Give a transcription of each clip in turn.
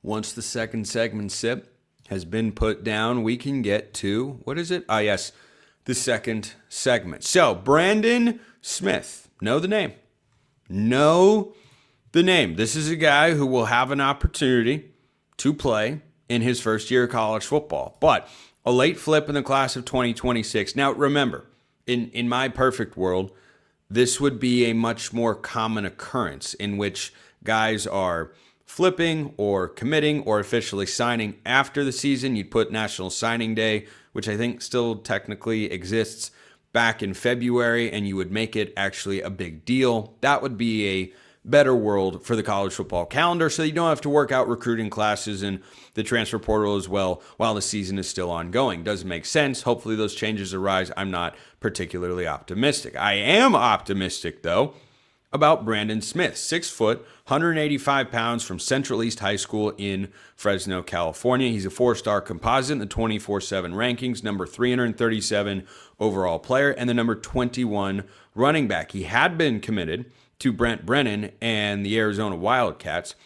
Once the second segment sip has been put down, we can get to, what is it? Yes, the second segment. So, Brandon Smith, know the name. Know the name. This is a guy who will have an opportunity to play in his first year of college football, but a late flip in the class of 2026. Now, remember, in my perfect world, this would be a much more common occurrence in which guys are flipping or committing or officially signing after the season. You'd put National Signing Day, which I think still technically exists, back in February, and you would make it actually a big deal. That would be a better world for the college football calendar, so you don't have to work out recruiting classes and the transfer portal as well while the season is still ongoing. Does make sense. Hopefully those changes arise. I'm not particularly optimistic. I am optimistic, though, about Brandon Smith, 6 foot, 185 pounds from Central East High School in Fresno, California. He's a 4-star composite in the 24/7 rankings, number 337 overall player, and the number 21 running back. He had been committed to Brent Brennan and the Arizona Wildcats.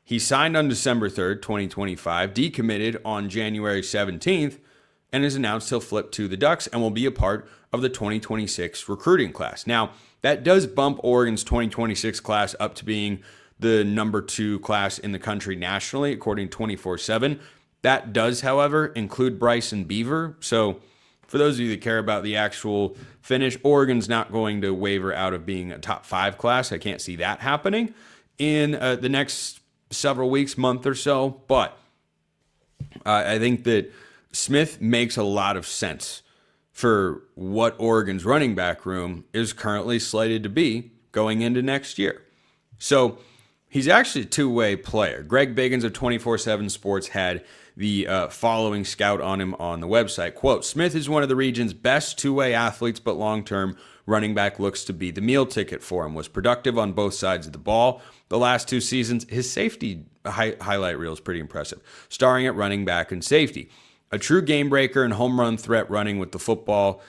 He signed on December 3rd, 2025, decommitted on January 17th, and has announced he'll flip to the Ducks and will be a part of the 2026 recruiting class. Now, that does bump Oregon's 2026 class up to being the number 2 class in the country nationally, according to 24/7. That does, however, include Bryson Beaver. So for those of you that care about the actual finish, Oregon's not going to waver out of being a top 5 class. I can't see that happening in the next several weeks, month or so. But I think that Smith makes a lot of sense for what Oregon's running back room is currently slated to be going into next year. So he's actually a two-way player. Greg Biggins of 24/7 Sports had the following scout on him on the website. Quote, Smith is one of the region's best two-way athletes, but long-term running back looks to be the meal ticket for him. Was productive on both sides of the ball the last 2 seasons. His safety highlight reel is pretty impressive, starring at running back and safety. A true game breaker and home run threat running with the football,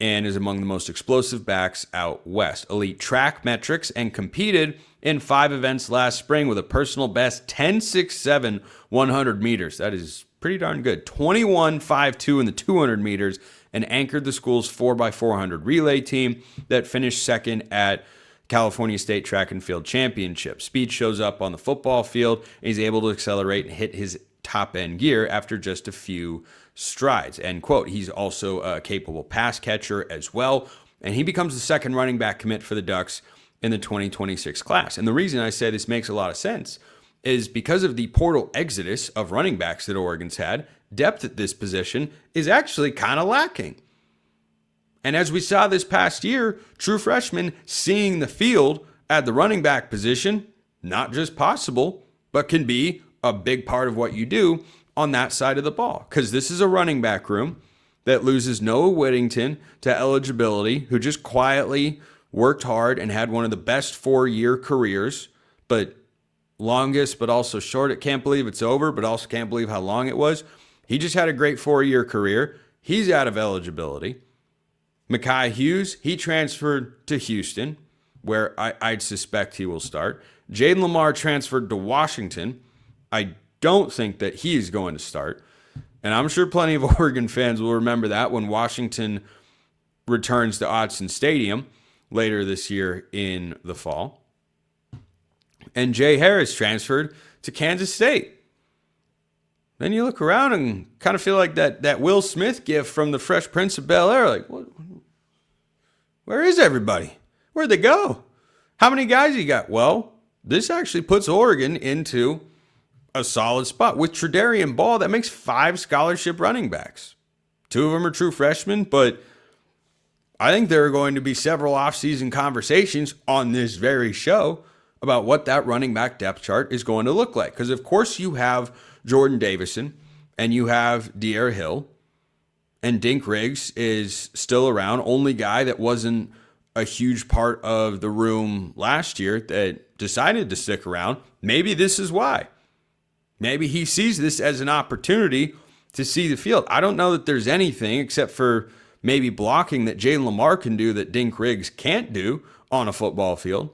and is among the most explosive backs out west. Elite track metrics and competed in 5 events last spring with a personal best 10.67 100 meters. That is pretty darn good. 21.52 in the 200 meters, and anchored the school's 4x400 relay team that finished second at California State Track and Field Championship. Speed shows up on the football field, and he's able to accelerate and hit his top-end gear after just a few strides, end quote. He's also a capable pass catcher as well, and he becomes the second running back commit for the Ducks in the 2026 class. And the reason I say this makes a lot of sense is because of the portal exodus of running backs that Oregon's had, depth at this position is actually kind of lacking. And as we saw this past year, true freshmen seeing the field at the running back position, not just possible, but can be a big part of what you do on that side of the ball. Because this is a running back room that loses Noah Whittington to eligibility, who just quietly worked hard and had one of the best 4-year careers, but longest, but also short. It can't believe it's over, but also can't believe how long it was. He just had a great 4-year career. He's out of eligibility. Mekhi Hughes, he transferred to Houston, where I'd suspect he will start. Jaden Lamar transferred to Washington. I don't think that he is going to start. And I'm sure plenty of Oregon fans will remember that when Washington returns to Autzen Stadium later this year in the fall. And Jay Harris transferred to Kansas State. Then you look around and kind of feel like that Will Smith gif from the Fresh Prince of Bel-Air. Like, where is everybody? Where'd they go? How many guys you got? Well, this actually puts Oregon into a solid spot. With Tredarian Ball, that makes 5 scholarship running backs. 2 of them are true freshmen, but I think there are going to be several offseason conversations on this very show about what that running back depth chart is going to look like. Because, of course, you have Jordan Davison and you have De'Aaron Hill, and Dink Riggs is still around, only guy that wasn't a huge part of the room last year that decided to stick around. Maybe this is why. Maybe he sees this as an opportunity to see the field. I don't know that there's anything except for maybe blocking that Jalen Lamar can do that Dink Riggs can't do on a football field.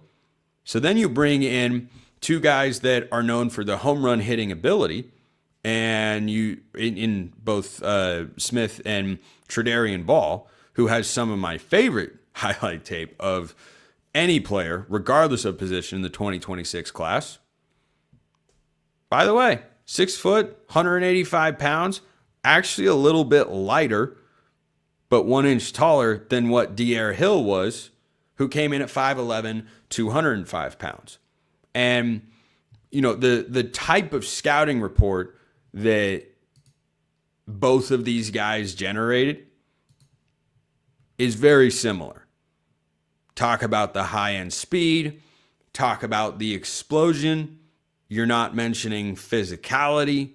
So then you bring in two guys that are known for the home run hitting ability, and you in both Smith and Tre'Darian Ball, who has some of my favorite highlight tape of any player, regardless of position, in the 2026 class. By the way, 6 foot, 185 pounds, actually a little bit lighter, but 1 inch taller than what De'Aaron Hill was, who came in at 5'11", 205 pounds. And, you know, the type of scouting report that both of these guys generated is very similar. Talk about the high-end speed, talk about the explosion. You're not mentioning physicality.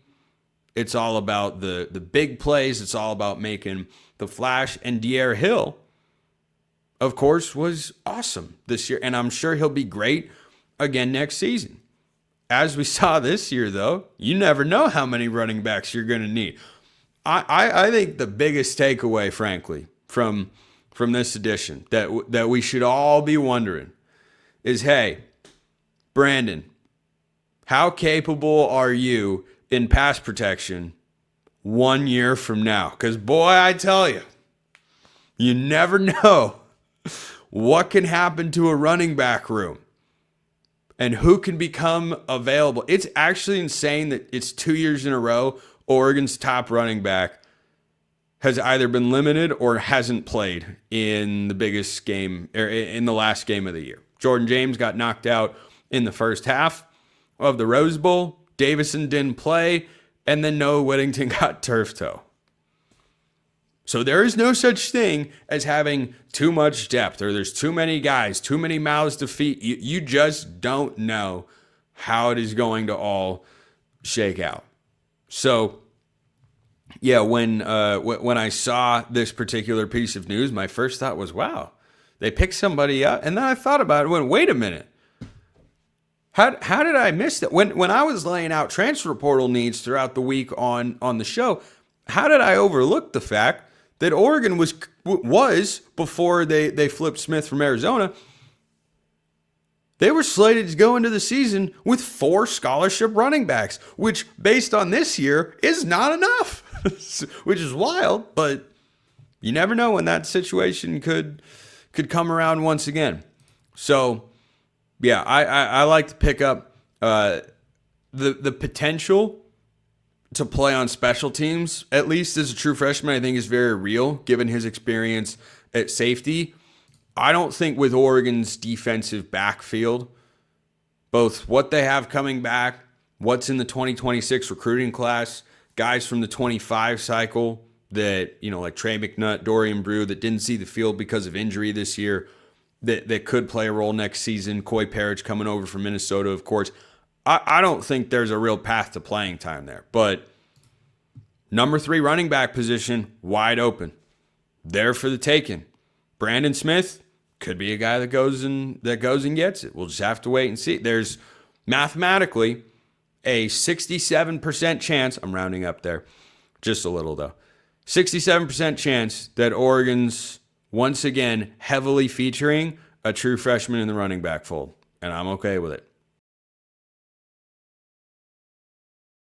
It's all about the big plays. It's all about making the flash. And De'Aaron Hill, of course, was awesome this year. And I'm sure he'll be great again next season. As we saw this year, though, you never know how many running backs you're going to need. I think the biggest takeaway, frankly, from this edition that we should all be wondering is, hey, Brandon, how capable are you in pass protection 1 year from now? Because, boy, I tell you, you never know what can happen to a running back room and who can become available. It's actually insane that it's 2 years in a row Oregon's top running back has either been limited or hasn't played in the biggest game, or in the last game of the year. Jordan James got knocked out in the first half of the Rose Bowl. Davison didn't play, and then Noah Whittington got turf toe. So there is no such thing as having too much depth, or there's too many guys, too many mouths to feed. You just don't know how it is going to all shake out. So, yeah, when I saw this particular piece of news, my first thought was, wow, they picked somebody up. And then I thought about it and went, wait a minute. How did I miss that? When I was laying out transfer portal needs throughout the week on the show, how did I overlook the fact that Oregon was before they flipped Smith from Arizona, they were slated to go into the season with 4 scholarship running backs, which based on this year is not enough, which is wild, but you never know when that situation could come around once again. So, yeah, I like to pick up the potential to play on special teams, at least as a true freshman, I think is very real, given his experience at safety. I don't think with Oregon's defensive backfield, both what they have coming back, what's in the 2026 recruiting class, guys from the 25 cycle that, you know, like Trey McNutt, Dorian Brew, that didn't see the field because of injury this year, that could play a role next season. Coy Parrish coming over from Minnesota, of course. I don't think there's a real path to playing time there. But number 3 running back position, wide open. There for the taking. Brandon Smith could be a guy that goes and gets it. We'll just have to wait and see. There's mathematically a 67% chance, I'm rounding up there just a little though, 67% chance that Oregon's once again heavily featuring a true freshman in the running back fold. And I'm okay with it.